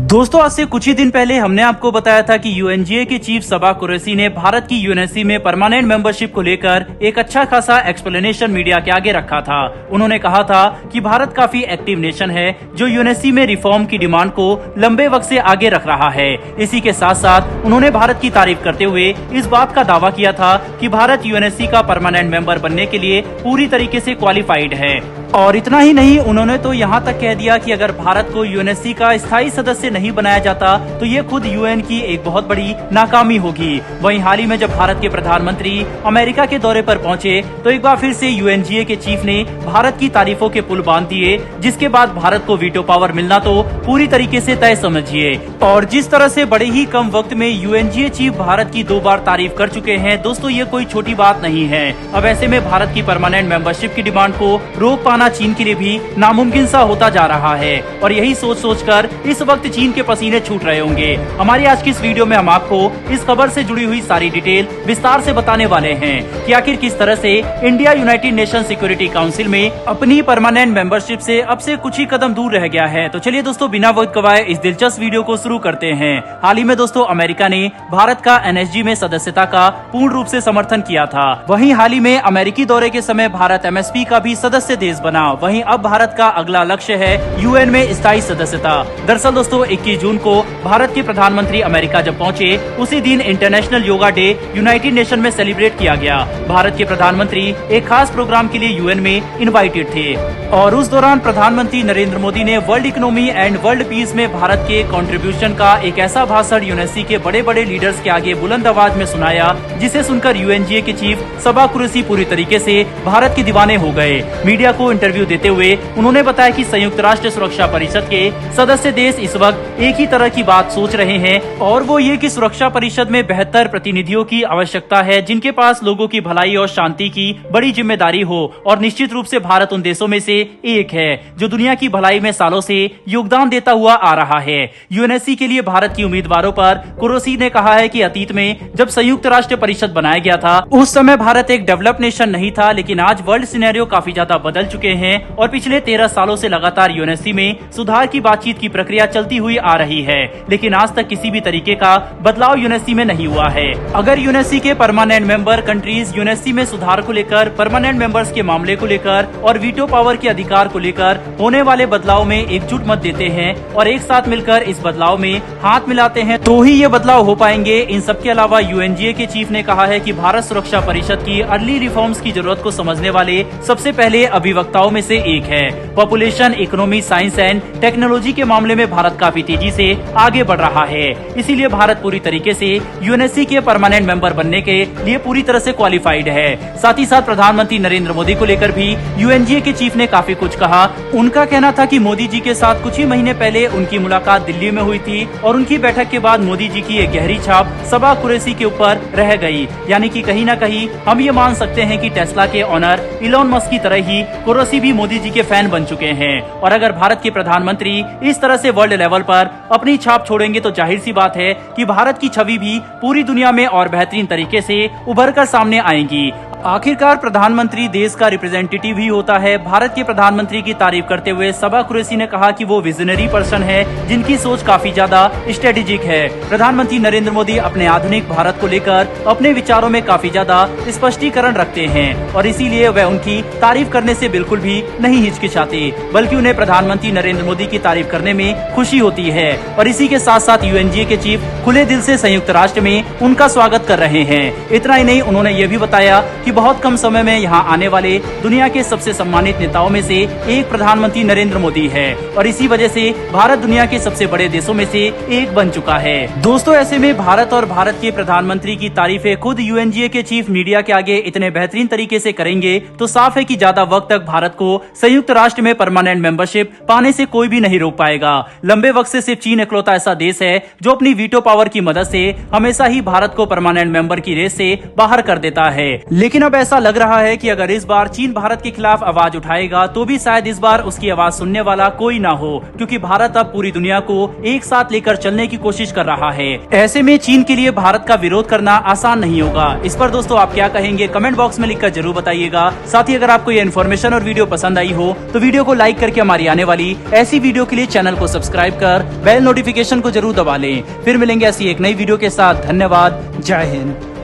दोस्तों, आज से कुछ ही दिन पहले हमने आपको बताया था कि यूएनजीए के चीफ सबा कुरैशी ने भारत की यूएनएससी में परमानेंट मेंबरशिप को लेकर एक अच्छा खासा एक्सप्लेनेशन मीडिया के आगे रखा था। उन्होंने कहा था कि भारत काफी एक्टिव नेशन है जो यूएनएससी में रिफॉर्म की डिमांड को लंबे वक्त से आगे रख रहा है। इसी के साथ साथ उन्होंने भारत की तारीफ करते हुए इस बात का दावा किया था कि भारत यूएनएससी का परमानेंट मेंबर बनने के लिए पूरी तरीके से क्वालिफाइड है। और इतना ही नहीं, उन्होंने तो यहाँ तक कह दिया कि अगर भारत को यूएनएससी का स्थायी सदस्य नहीं बनाया जाता तो ये खुद यूएन की एक बहुत बड़ी नाकामी होगी। वहीं हाल ही में जब भारत के प्रधानमंत्री अमेरिका के दौरे पर पहुंचे तो एक बार फिर से यूएनजीए के चीफ ने भारत की तारीफों के पुल बांध दिए, जिसके बाद भारत को वीटो पावर मिलना तो पूरी तरीके से तय समझिए। और जिस तरह से बड़े ही कम वक्त में यूएनजीए चीफ भारत की 2 बार तारीफ कर चुके हैं, दोस्तों ये कोई छोटी बात नहीं है। अब ऐसे में भारत की परमानेंट मेंबरशिप की डिमांड को रोक पाना चीन के लिए भी नामुमकिन सा होता जा रहा है। और यही सोच कर इस वक्त चीन के पसीने छूट रहे होंगे। हमारी आज की इस वीडियो में हम आपको इस खबर से जुड़ी हुई सारी डिटेल विस्तार से बताने वाले हैं कि आखिर किस तरह से India United nation security council में अपनी परमानेंट मेंबरशिप से अब से कुछ ही कदम दूर रह गया है। तो चलिए दोस्तों, बिना वक्त गवाए इस दिलचस्प वीडियो को शुरू करते हैं। हाल ही में दोस्तों अमेरिका ने भारत का एनएसजी में सदस्यता का पूर्ण रूप से समर्थन किया था। वहीं हाल ही में अमेरिकी दौरे के समय भारत एमएसपी का भी सदस्य देश बना। वहीं अब भारत का अगला लक्ष्य है यूएन में स्थायी सदस्यता। दरअसल दोस्तों 21 जून को भारत के प्रधानमंत्री अमेरिका जब पहुंचे, उसी दिन international yoga day United nation में सेलिब्रेट किया गया। भारत के प्रधानमंत्री एक खास प्रोग्राम के लिए यूएन में इनवाइटेड थे और उस दौरान प्रधानमंत्री नरेंद्र मोदी ने world economy and world peace में भारत के कंट्रीब्यूशन का एक ऐसा भाषण यूएनएससी के बड़े बड़े लीडर्स के आगे बुलंद आवाज में सुनाया, जिसे सुनकर यूएनजीए के चीफ सबा कुरैशी पूरी तरीके से भारत के दीवाने हो गए। मीडिया को इंटरव्यू देते हुए उन्होंने बताया कि संयुक्त राष्ट्र सुरक्षा परिषद के सदस्य देश इस वक्त एक ही तरह की बात सोच रहे हैं और वो ये कि सुरक्षा परिषद में बेहतर प्रतिनिधियों की आवश्यकता है जिनके पास लोगों की भलाई और शांति की बड़ी जिम्मेदारी हो। और निश्चित रूप से भारत उन देशों में से एक है जो दुनिया की भलाई में सालों से योगदान देता हुआ आ रहा है। यूएनएससी के लिए भारत की उम्मीदवारों पर कुरैशी ने कहा है कि अतीत में जब संयुक्त राष्ट्र परिषद बनाया गया था उस समय भारत एक डेवलप्ड नेशन नहीं था, लेकिन आज वर्ल्ड सिनेरियो काफी ज्यादा बदल चुके हैं और पिछले 13 सालों से लगातार यूएनएससी में सुधार की बातचीत की प्रक्रिया चलती हुई आ रही है, लेकिन आज तक किसी भी तरीके का बदलाव यूएनएससी में नहीं हुआ है। अगर यूएनएससी के परमानेंट मेंबर कंट्रीज यूएनएससी में सुधार को लेकर, परमानेंट मेंबर्स के मामले को लेकर और वीटो पावर के अधिकार को लेकर होने वाले बदलाव में एकजुट मत देते हैं और एक साथ मिलकर इस बदलाव में हाथ मिलाते हैं तो ही ये बदलाव हो पाएंगे। इन सबके अलावा यूएनजीए के चीफ ने कहा है कि भारत सुरक्षा परिषद की अर्ली रिफॉर्म्स की जरूरत को समझने वाले सबसे पहले अभिवक्ताओं में से एक है। Population, economy, science and technology के मामले में भारत काफी तेजी से आगे बढ़ रहा है, इसीलिए भारत पूरी तरीके से यूएनएससी के परमानेंट मेंबर बनने के लिए पूरी तरह से क्वालिफाइड है। साथ ही साथ प्रधानमंत्री नरेंद्र मोदी को लेकर भी यूएनजीए के चीफ ने काफी कुछ कहा। उनका कहना था कि मोदी जी के साथ कुछ ही महीने पहले उनकी मुलाकात दिल्ली में हुई थी और उनकी बैठक के बाद मोदी जी की एक गहरी छाप सबा कुरैशी के ऊपर रह गई। यानी कि कहीं ना कहीं हम ये मान सकते हैं कि टेस्ला के ऑनर इलॉन मस्क की तरह ही कुरैशी भी मोदी जी के फैन बन चुके हैं। और अगर भारत के प्रधानमंत्री इस तरह से वर्ल्ड लेवल पर अपनी छाप छोड़ेंगे तो जाहिर सी बात है कि भारत की छवि भी पूरी दुनिया में और बेहतरीन तरीके से उभर कर सामने आएगी। आखिरकार प्रधानमंत्री देश का रिप्रेजेंटेटिव ही होता है। भारत के प्रधानमंत्री की तारीफ करते हुए सबा कुरैशी ने कहा कि वो विजनरी पर्सन है जिनकी सोच काफी ज्यादा स्ट्रेटेजिक है। प्रधानमंत्री नरेंद्र मोदी अपने आधुनिक भारत को लेकर अपने विचारों में काफी ज्यादा स्पष्टीकरण रखते हैं और इसीलिए वह उनकी तारीफ करने से बिल्कुल भी नहीं हिचकिचाते, बल्कि उन्हें प्रधानमंत्री नरेंद्र मोदी की तारीफ करने में खुशी होती है। और इसी के साथ साथ यूएनजीए के चीफ खुले दिल से संयुक्त राष्ट्र में उनका स्वागत कर रहे हैं। इतना ही नहीं, उन्होंने ये भी बताया कि बहुत कम समय में यहाँ आने वाले दुनिया के सबसे सम्मानित नेताओं में से एक प्रधानमंत्री नरेंद्र मोदी है और इसी वजह से भारत दुनिया के सबसे बड़े देशों में से एक बन चुका है। दोस्तों ऐसे में भारत और भारत के प्रधानमंत्री की तारीफें खुद यूएनजीए के चीफ मीडिया के आगे इतने बेहतरीन तरीके से करेंगे तो साफ है कि ज्यादा वक्त तक भारत को संयुक्त राष्ट्र में परमानेंट मेंबरशिप पाने से कोई भी नहीं रोक पाएगा। लंबे वक्त से सिर्फ चीन इकलौता ऐसा देश है जो अपनी वीटो पावर की मदद से हमेशा ही भारत को परमानेंट मेंबर की रेस से बाहर कर देता है। लेकिन अब ऐसा लग रहा है कि अगर इस बार चीन भारत के खिलाफ आवाज उठाएगा तो भी शायद इस बार उसकी आवाज सुनने वाला कोई ना हो, क्योंकि भारत अब पूरी दुनिया को एक साथ लेकर चलने की कोशिश कर रहा है। ऐसे में चीन के लिए भारत का विरोध करना आसान नहीं होगा। इस पर दोस्तों आप क्या कहेंगे, कमेंट बॉक्स में लिखकर जरूर बताइएगा। साथ ही अगर आपको ये इन्फॉर्मेशन और वीडियो पसंद आई हो तो वीडियो को लाइक करके हमारी आने वाली ऐसी वीडियो के लिए चैनल को सब्सक्राइब कर बेल नोटिफिकेशन को जरूर दबा लें। फिर मिलेंगे ऐसी एक नई वीडियो के साथ। धन्यवाद। जय हिंद।